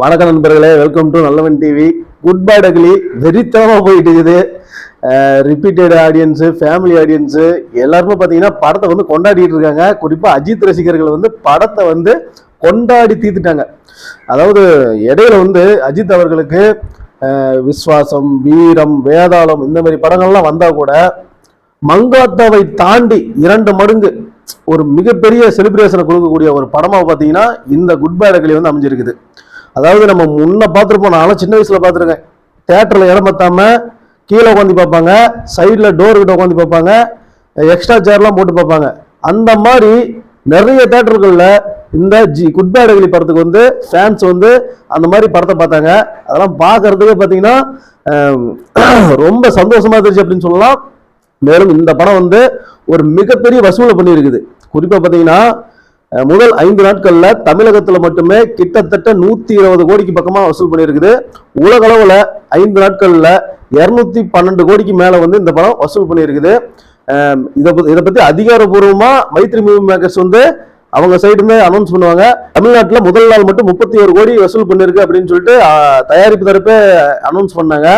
வணக்கம் நண்பர்களே, welcome to நல்லவன் டிவி. குட் பேட் அக்லி வெறித்தனமா போயிட்டு இருக்குது. ரிப்பீட்டட் ஆடியன்ஸு, ஃபேமிலி ஆடியன்ஸு எல்லாருமே பார்த்தீங்கன்னா படத்தை வந்து கொண்டாடிட்டு இருக்காங்க. குறிப்பாக அஜித் ரசிகர்கள் வந்து படத்தை வந்து கொண்டாடி தீர்த்துட்டாங்க. அதாவது இடையில வந்து அஜித் அவர்களுக்கு விஸ்வாசம், வீரம், வேதாளம் இந்த மாதிரி படங்கள்லாம் வந்தால் கூட மங்காத்தாவை தாண்டி 2 மடங்கு ஒரு மிகப்பெரிய செலிப்ரேஷனை கொடுக்கக்கூடிய ஒரு படமாக பார்த்தீங்கன்னா இந்த குட் பேட் அக்லி வந்து அமைஞ்சிருக்குது. அதாவது நம்ம முன்ன பார்த்துருப்போம், நானும் சின்ன வயசுல பார்த்துருக்கேன். தேட்டரில் இடம் பத்தாம கீழே உட்காந்து பார்ப்பாங்க, சைடில் டோர் கிட்ட உட்காந்து பார்ப்பாங்க, எக்ஸ்ட்ரா சேர்லாம் போட்டு பார்ப்பாங்க. அந்த மாதிரி நிறைய தேட்டர்களில் இந்த குட் பேட் அக்லி படத்துக்கு வந்து ஃபேன்ஸ் வந்து அந்த மாதிரி படத்தை பார்த்தாங்க. அதெல்லாம் பார்க்கறதுக்கு பார்த்தீங்கன்னா ரொம்ப சந்தோஷமா இருந்துச்சு அப்படின்னு சொல்லலாம். மேலும் இந்த படம் வந்து ஒரு மிகப்பெரிய வசூலை பண்ணியிருக்குது. குறிப்பாக பார்த்தீங்கன்னா முதல் 5 நாட்கள்ல தமிழகத்துல மட்டுமே கிட்டத்தட்ட 120 கோடிக்கு பக்கமா வசூல் பண்ணியிருக்குது. உலக அளவுல 5 நாட்கள்ல 212 கோடிக்கு மேல வந்து இந்த படம் வசூல் பண்ணியிருக்குது. இதை பத்தி அதிகாரப்பூர்வமா மைத்ரி மூவி மேக்கர்ஸ் வந்து அவங்க சைடுமே அனௌன்ஸ் பண்ணுவாங்க. தமிழ்நாட்டில் முதல் நாள் மட்டும் 31 கோடி வசூல் பண்ணிருக்கு அப்படின்னு சொல்லிட்டு தயாரிப்பு தரப்பே அனௌன்ஸ் பண்ணாங்க.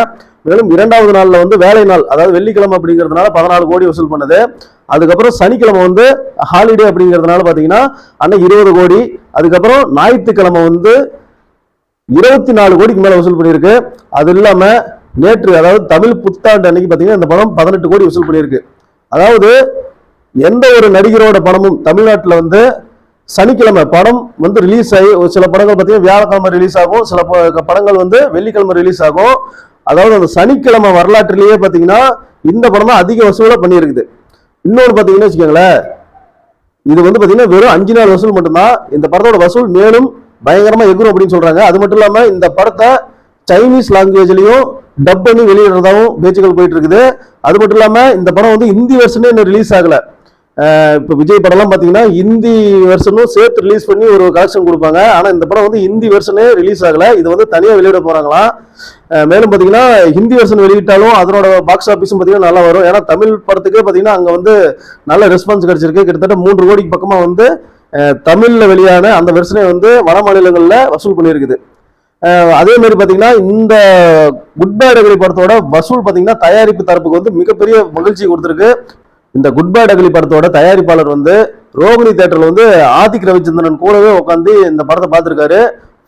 மேலும் 2வது நாள்ல வந்து வேலை நாள், அதாவது வெள்ளிக்கிழமை அப்படிங்கிறதுனால 14 கோடி வசூல் பண்ணது. அதுக்கப்புறம் சனிக்கிழமை வந்து ஹாலிடே அப்படிங்கிறதுனால பாத்தீங்கன்னா அன்னைக்கு 20 கோடி. அதுக்கப்புறம் ஞாயிற்றுக்கிழமை வந்து 24 கோடிக்கு மேல வசூல் பண்ணியிருக்கு. அது இல்லாம நேற்று, அதாவது தமிழ் புத்தாண்டு அன்னைக்கு பாத்தீங்கன்னா இந்த படம் 18 கோடி வசூல் பண்ணியிருக்கு. அதாவது எந்த ஒரு நடிகரோட படமும் தமிழ்நாட்டில் வந்து சனிக்கிழமை படம் வந்து ரிலீஸ் ஆகி, சில படங்கள் பார்த்தீங்கன்னா வியாழக்கிழமை ரிலீஸ் ஆகும், சில படங்கள் வந்து வெள்ளிக்கிழமை ரிலீஸ் ஆகும். அதாவது அந்த சனிக்கிழமை வரலாற்றிலேயே பார்த்தீங்கன்னா இந்த படம் தான் அதிக வசூலை பண்ணியிருக்குது. இன்னொன்று பார்த்தீங்கன்னா வச்சுக்கோங்களேன், இது வந்து பார்த்தீங்கன்னா வெறும் 5 நாள் வசூல் மட்டும்தான். இந்த படத்தோட வசூல் மேலும் பயங்கரமாக எகுரும் அப்படின்னு சொல்றாங்க. அது மட்டும் இல்லாமல் இந்த படத்தை சைனீஸ் லாங்குவேஜ்லையும் டப் பண்ணி வெளியிடுறதாவும் பேச்சுக்கள் போயிட்டு இருக்குது. அது மட்டும் இல்லாமல் இந்த படம் வந்து ஹிந்தி வெர்ஷனே இன்னும் ரிலீஸ் ஆகலை. இப்போ விஜய் படம்லாம் பார்த்தீங்கன்னா ஹிந்தி வெர்ஷனும் சேர்த்து ரிலீஸ் பண்ணி ஒரு கலெக்ஷன் கொடுப்பாங்க. ஆனால் இந்த படம் வந்து ஹிந்தி வெர்ஷனே ரிலீஸ் ஆகலை. இது வந்து தனியாக வெளியிட போகிறாங்களாம். மேலும் பார்த்தீங்கன்னா ஹிந்தி வெர்ஷன் வெளியிட்டாலும் அதனோட பாக்ஸ் ஆஃபீஸும் பார்த்தீங்கன்னா நல்லா வரும். ஏன்னா தமிழ் படத்துக்கே பார்த்தீங்கன்னா அங்கே வந்து நல்ல ரெஸ்பான்ஸ் கிடைச்சிருக்கு. கிட்டத்தட்ட 3 கோடிக்கு பக்கமாக வந்து தமிழில் வெளியான அந்த வெர்ஷனே வந்து வட மாநிலங்களில் வசூல் பண்ணியிருக்குது. அதே மாதிரி பார்த்தீங்கன்னா இந்த குட் பேட் அக்லி படத்தோட வசூல் பார்த்தீங்கன்னா தயாரிப்பு தரப்புக்கு வந்து மிகப்பெரிய மகிழ்ச்சி கொடுத்துருக்கு. இந்த குட் பேட் அக்லி படத்தோட தயாரிப்பாளர் வந்து ரோகிணி தியேட்டர்ல வந்து ஆதிக் ரவிச்சந்திரன் கூடவே உட்காந்து இந்த படத்தை பார்த்துருக்காரு.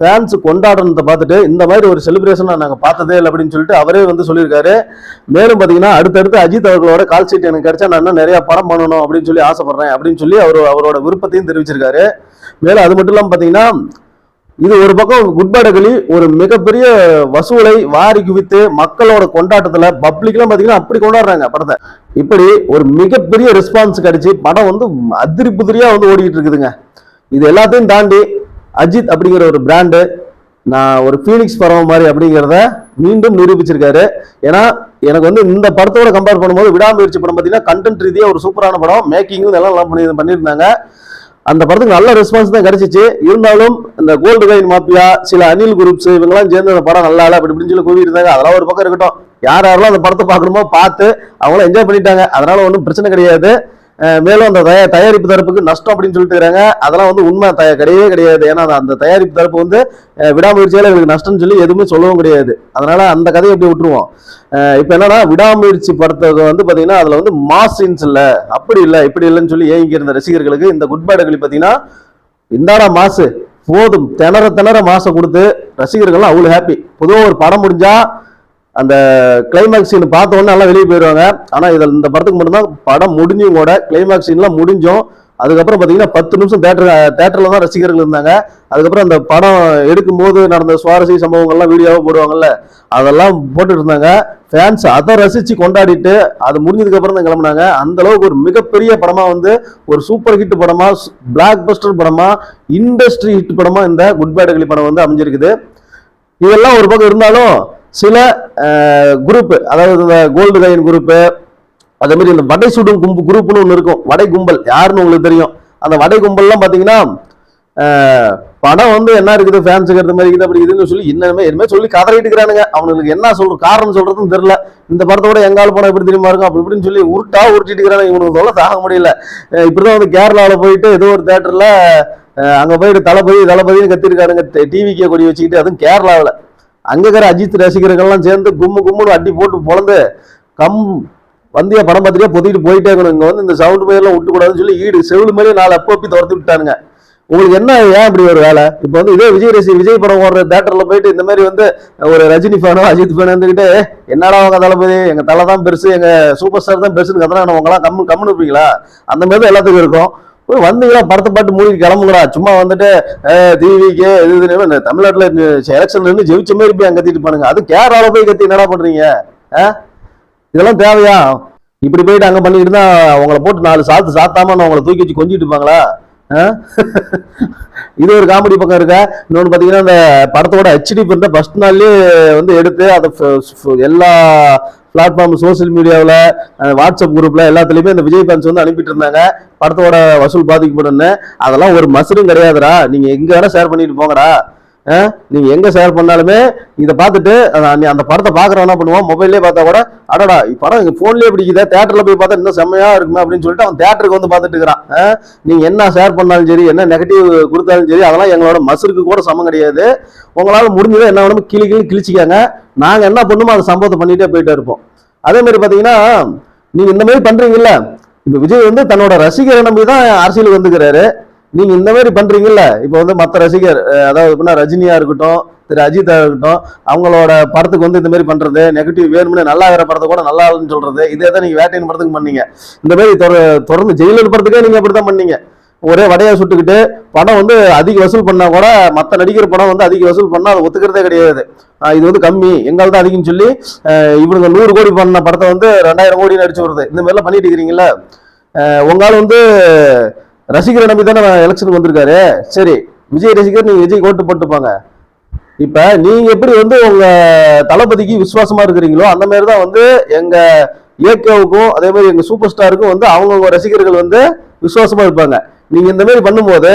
ஃபேன்ஸ் கொண்டாடுறதை பார்த்துட்டு இந்த மாதிரி ஒரு செலிப்ரேஷன் நாங்கள் பார்த்ததே இல்லை அப்படின்னு சொல்லிட்டு அவரே வந்து சொல்லியிருக்காரு. மேலும் பார்த்தீங்கன்னா அடுத்தடுத்து அஜித் அவர்களோட கால் ஷீட் எனக்கு கிடைச்சா நான் இன்னும் நிறைய படம் பண்ணணும் அப்படின்னு சொல்லி ஆசைப்படுறேன் அப்படின்னு சொல்லி அவரோட விருப்பத்தையும் தெரிவிச்சிருக்காரு. மேலும் அது மட்டும் இல்லாமல் பார்த்தீங்கன்னா இது ஒரு பக்கம் குட் பேட் அக்லி ஒரு மிகப்பெரிய வசூலை வாரி குவித்து மக்களோட கொண்டாட்டத்துல பப்ளிக்லாம் பாத்தீங்கன்னா அப்படி கொண்டாடுறாங்க படத்தை. இப்படி ஒரு மிகப்பெரிய ரெஸ்பான்ஸ் கிடைச்சி படம் வந்து அதிரி புதிரியா வந்து ஓடிக்கிட்டு இருக்குதுங்க. இது எல்லாத்தையும் தாண்டி அஜித் அப்படிங்கிற ஒரு பிராண்டு நான் ஒரு ஃபீனிக்ஸ் படம் மாதிரி அப்படிங்கிறத மீண்டும் நிரூபிச்சிருக்காரு. ஏன்னா எனக்கு வந்து இந்த படத்தோட கம்பேர் பண்ணும்போது விடாமுயற்சி படம் பார்த்தீங்கன்னா கண்டென்ட் ரீதியாக ஒரு சூப்பரான படம், மேக்கிங்கும் எல்லாம் பண்ணியிருந்தாங்க. அந்த படத்துக்கு நல்ல ரெஸ்பான்ஸ் தான் கிடைச்சிச்சு. இருந்தாலும் இந்த கோல்டு காயின் மாப்பியா, சில அனில் குரூப்ஸ் இவங்கெல்லாம் சேர்ந்து அந்த படம் நல்லா இல்லை அப்படி இப்படின்னு சொல்லி கூவி இருந்தாங்க. அதெல்லாம் ஒரு பக்கம் இருக்கட்டும். யாரெல்லாம் அந்த படத்தை பார்க்கணுமோ பார்த்து அவங்களும் என்ஜாய் பண்ணிட்டாங்க. அதனால ஒன்றும் பிரச்சனை கிடையாது. மேலும் அந்த தயாரிப்பு தரப்புக்கு நஷ்டம் அப்படின்னு சொல்லிட்டு இருக்காங்க. அதெல்லாம் வந்து உண்மை கிடையவே கிடையாது. ஏன்னா அந்த தயாரிப்பு தரப்பு வந்து விடாமுயற்சியால எங்களுக்கு நஷ்டம்னு சொல்லி எதுவுமே சொல்லவும் கிடையாது. அதனால அந்த கதையை எப்படி விட்டுருவோம். இப்ப என்னன்னா விடாமுயற்சி படத்தை வந்து பாத்தீங்கன்னா அதுல வந்து மாஸ் சீன்ஸ் இல்ல, அப்படி இல்லை இப்படி இல்லைன்னு சொல்லி ஏங்கி இருந்த ரசிகர்களுக்கு இந்த குட் பேட் அக்லி பாத்தீங்கன்னா இந்தாடா மாசு போதும் திணற மாசை கொடுத்து ரசிகர்கள்லாம் அவ்வளவு ஹாப்பி. பொதுவாக ஒரு படம் முடிஞ்சா அந்த கிளைமேக்ஸ் சீன் பார்த்த உடனே எல்லாம் வெளியே போயிடுவாங்க. ஆனால் இதில் இந்த படத்துக்கு மட்டும்தான் படம் முடிஞ்சும் கூட கிளைமேக்ஸ் சீன்லாம் முடிஞ்சோம். அதுக்கப்புறம் பார்த்தீங்கன்னா 10 நிமிஷம் தேட்டரில் தான் ரசிகர்கள் இருந்தாங்க. அதுக்கப்புறம் அந்த படம் எடுக்கும்போது நடந்த சுவாரஸ்ய சம்பவங்கள்லாம் வீடியோவாக போடுவாங்கல்ல, அதெல்லாம் போட்டுட்டு இருந்தாங்க. ஃபேன்ஸ் அதை ரசித்து கொண்டாடிட்டு அது முடிஞ்சதுக்கப்புறம் தான் கிளம்புனாங்க. அந்த அளவுக்கு ஒரு மிகப்பெரிய படமாக வந்து ஒரு சூப்பர் ஹிட் படமாக, பிளாக் பஸ்டர் படமாக, இண்டஸ்ட்ரி ஹிட் படமாக இந்த குட் பேட் அக்லி படம் வந்து அமைஞ்சிருக்குது. இதெல்லாம் ஒரு பக்கம் இருந்தாலும் சில குரூப், அதாவது இந்த கோல்டு காயின் குரூப்பு, அதே மாதிரி இந்த வடை சுடும் குரூப்னு ஒன்று இருக்கும். வடை கும்பல் யாருன்னு உங்களுக்கு தெரியும். அந்த வடை கும்பல்லாம் பார்த்தீங்கன்னா படம் வந்து என்ன இருக்குது ஃபேன்ஸுக்கு எடுத்த மாதிரி இருக்குது அப்படி இதுன்னு சொல்லி இனிமே சொல்லி கதறிட்டு இருக்கிறானுங்க. அவனுக்கு என்ன காரணம் சொல்றதுன்னு தெரியல. இந்த படத்தோட எங்கால படம் எப்படி தெரியுமா இருக்கும் அப்படி இப்படின்னு சொல்லி உருட்டிட்டு இருக்கிறானுங்க. இவனுக்கு சொல்ல தாங்க முடியல. இப்படிதான் வந்து கேரளாவில் போயிட்டு ஏதோ ஒரு தேட்டர்ல அங்க போயிட்டு தளபதினு கத்திருக்காருங்க, டிவிக்கே கொடி வச்சுக்கிட்டு, அதுவும் கேரளாவில். அங்க இருக்கிற அஜித் ரசிகர்கள்லாம் சேர்ந்து கும்முன்னு அடி போட்டு பொழந்து வந்தியா படம் பார்த்துட்டே பொத்திட்டு போயிட்டே இருக்கணும். இங்க வந்து இந்த சவுண்ட் பயிரெல்லாம் விட்டுக்கூடாதுன்னு சொல்லி செவிலு மேலே 4 அப்பி துரத்தி விட்டானுங்க. உங்களுக்கு என்ன ஏன் இப்படி ஒரு வேலை? இப்போ வந்து இதே விஜய் படம் ஓடுற தேட்டர்ல போயிட்டு இந்த மாதிரி வந்து ஒரு ரஜினி ஃபேனோ அஜித் ஃபேனோ இருந்துகிட்டு என்னடா அவங்க தளபதி எங்க தலை தான் பெருசு, எங்க சூப்பர் ஸ்டார் தான் பெருசுன்னு கத்தனா அவங்களாம் கம்முன்னு இருப்பீங்களா? அந்த மாதிரி தான் எல்லாத்துக்கும் இருக்கும். வந்தீங்களா படத்தை பாட்டு மூடி கிளம்புங்களா, சும்மா வந்துட்டு டிவிக்கு இது தமிழ்நாட்டுல எலெக்ஷன்ல இருந்து ஜெயிச்ச மாதிரி போய் அங்க கத்திட்டு பாருங்க. அது கேரளாவில் போய் கத்தி என்னடா பண்றீங்க? இதெல்லாம் தேவையா? இப்படி போயிட்டு அங்க பண்ணிட்டு தான் அவங்களை போட்டு 4 சாத்தாம அவங்களை தூக்கி வச்சு கொஞ்சிட்டு இருப்பாங்களா? இது ஒரு காமெடி பக்கம் இருக்க. இன்னொன்று பார்த்தீங்கன்னா இந்த படத்தோட ஹெச்டி பிரிண்ட ஃபர்ஸ்ட் நாள்லயே வந்து எடுத்து அதை எல்லா பிளாட்ஃபார்ம் சோசியல் மீடியாவில் வாட்ஸ்அப் குரூப்ல எல்லாத்துலயுமே இந்த விஜய் ஃபேன்ஸ் வந்து அனுப்பிட்டு இருந்தாங்க படத்தோட வசூல் பாதிக்கப்படும்னு. அதெல்லாம் ஒரு மசரும் கிடையாதுடா. நீங்க எங்க வேணா ஷேர் பண்ணிட்டு போங்கடா. நீங்க எங்க ஷேர் பண்ணாலுமே இதை பார்த்துட்டு அந்த படத்தை பாக்குறவன் என்ன பண்ணுவான், மொபைல்லே பார்த்தா கூட அடடா படம் எங்க போன்லயே பிடிக்குதா, தேட்டர்ல போய் பார்த்தா இன்னும் செம்மையா இருக்குமே அப்படின்னு சொல்லிட்டு அவன் தேட்டருக்கு வந்து பார்த்துட்டு இருக்கிறான். நீங்க என்ன ஷேர் பண்ணாலும் சரி, என்ன நெகட்டிவ் கொடுத்தாலும் சரி, அதெல்லாம் எங்களோட மசருக்கு கூட சமம் கிடையாது. உங்களால முடிஞ்சதை என்ன வேணுமோ கிழிச்சிக்காங்க. நாங்க என்ன பண்ணுமோ அந்த சம்பவத்தை பண்ணிட்டே போயிட்டே இருப்போம். அதே மாதிரி பாத்தீங்கன்னா நீங்க இந்த மாதிரி பண்றீங்கல்ல, இப்ப விஜய் வந்து தன்னோட ரசிகரை நம்பி தான் அரசியலுக்கு வந்துக்கிறாரு. நீங்க இந்த மாதிரி பண்றீங்கல்ல, இப்ப வந்து மற்ற ரசிகர் அதாவது ரஜினியா இருக்கட்டும், திரு அஜித்தா இருக்கட்டும், அவங்களோட படத்துக்கு வந்து இந்த மாதிரி பண்றது, நெகட்டிவ் வேணும்னு நல்லா வேற படத்தை கூட நல்லா இல்லைன்னு சொல்றது, இதே தான் நீங்க வேட்டையின் படத்துக்கு பண்ணீங்க. இந்த மாதிரி தொடர்ந்து ஜெயிலர் படத்துக்கே நீங்க அப்படித்தான் பண்ணீங்க. ஒரே வடையா சுட்டுக்கிட்டு படம் வந்து அதிக வசூல் பண்ணா கூட மற்ற நடிகர் படம் வந்து அதிக வசூல் பண்ணா அதை ஒத்துக்கிறதே கிடையாது. இது வந்து கம்மி, எங்கால தான் அதிகம்னு சொல்லி இவனுங்க 100 கோடி பண்ண படத்தை வந்து 2000 கோடி நடிச்சு வருது. இந்த மாதிரிலாம் பண்ணிட்டு இருக்கிறீங்களா? உங்களால வந்து ரசிகரை நம்பி தானே எலெக்ஷனுக்கு வந்திருக்காரு. சரி, விஜய் ரசிகர் நீங்க விஜய் ஓட்டு போட்டுப்பாங்க. இப்ப நீங்க எப்படி வந்து உங்க தளபதிக்கு விசுவாசமா இருக்கிறீங்களோ அந்த மாதிரிதான் வந்து எங்க இயக்கவுக்கும் அதே மாதிரி எங்க சூப்பர் ஸ்டாருக்கும் வந்து அவங்க ரசிகர்கள் வந்து விசுவாசமா இருப்பாங்க. நீங்க இந்த மாதிரி பண்ணும்போது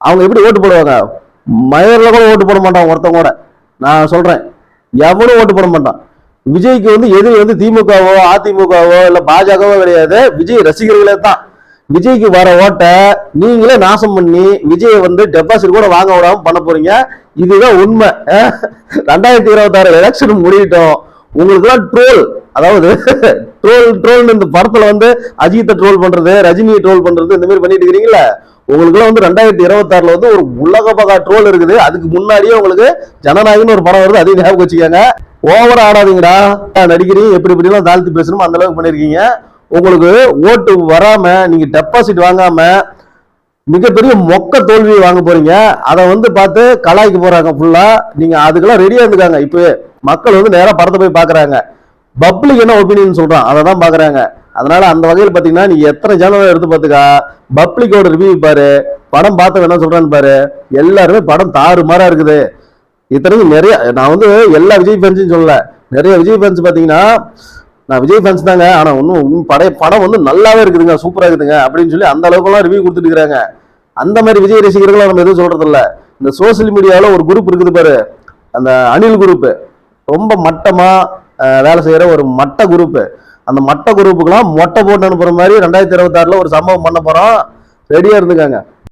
அவங்க எப்படி ஓட்டு போடுவாங்க? மயர்ல கூட ஓட்டு போட மாட்டான் ஒருத்தவங்க கூட. நான் சொல்றேன், எவனும் ஓட்டு போட மாட்டான். விஜய்க்கு வந்து எதிரி வந்து திமுகவோ அதிமுகவோ இல்ல பாஜகவோ கிடையாது, விஜய் ரசிகர்களே தான். விஜய்க்கு வர ஓட்ட நீங்களே நாசம் பண்ணி விஜயை வந்து டெபாசிட் கூட வாங்க விடாம பண்ண போறீங்க. இதுதான் உண்மை. 2026 எலெக்ஷன் முடியட்டும், உங்களுக்கு எல்லாம் ட்ரோல், அதாவது ட்ரோல் இந்த படத்துல வந்து அஜித்தை ட்ரோல் பண்றது, ரஜினியை ட்ரோல் பண்றது, இந்த மாதிரி பண்ணிட்டு இருக்கிறீங்களா? உங்களுக்கு எல்லாம் வந்து 2026 வந்து ஒரு உலக பகா ட்ரோல் இருக்குது. அதுக்கு முன்னாடியே உங்களுக்கு ஜனநாயகம்னு ஒரு படம் வருது, அதையும் ஞாபகம் வச்சுக்கோங்க. ஓவரா ஆடாதீங்கடா. நடிக்கிறீங்க எப்படி எல்லாம் தாழ்த்தி பேசணுமோ அந்த அளவுக்கு பண்ணிருக்கீங்க. உங்களுக்கு ஓட்டு வராம நீங்க டெபாசிட் வாங்காம மிகப்பெரிய மொக்க தோல்வியை வாங்க போறீங்க. அதை வந்து பார்த்து கலாய்க்க போறாங்க ஃபுல்லா. நீங்க அதுக்கெல்லாம் ரெடியா இருந்துக்காங்க. இப்போ மக்கள் வந்து நேரா படத்தை போய் பாக்குறாங்க. பப்ளிக் என்ன ஒப்பீனியன் சொல்றான் அதை தான் பாக்குறாங்க. அதனால அந்த வகையில் பாத்தீங்கன்னா நீங்க எத்தனை சேனல் எடுத்து பார்த்துக்கா, பப்ளிக்கோட ரிவ்யூ பாரு, படம் பார்த்து என்ன சொல்றான்னு பாரு. எல்லாருமே படம் தாறுமாறா இருக்குது. இத்தனைக்கும் நிறைய, நான் வந்து எல்லா விஜய் ஃபேன்ஸையும் சொல்லல, நிறைய விஜய் ஃபேன்ஸ் பாத்தீங்கன்னா நான் விஜய் ஃபேன்ஸ் தாங்க, ஆனா இன்னும் படம் வந்து நல்லாவே இருக்குதுங்க, சூப்பரா இருக்குதுங்க அப்படின்னு சொல்லி அந்த அளவுக்குலாம் ரிவ்யூ கொடுத்துட்டு இருக்காங்க. அந்த மாதிரி விஜய் ரசிகர்கள் நம்ம எதுவும் சொல்றது இல்ல. இந்த சோசியல் மீடியாவில் ஒரு குரூப் இருக்குது பாரு, அந்த அணில் குரூப், ரொம்ப மட்டமா வேலை செய்யற ஒரு மட்ட குரூப். அந்த மட்ட குரூப்புக்கெல்லாம் மொட்டை போட்டு அனுப்புற மாதிரி 2026 ஒரு சம்பவம் பண்ண போறோம். ரெடியா இருந்துக்காங்க.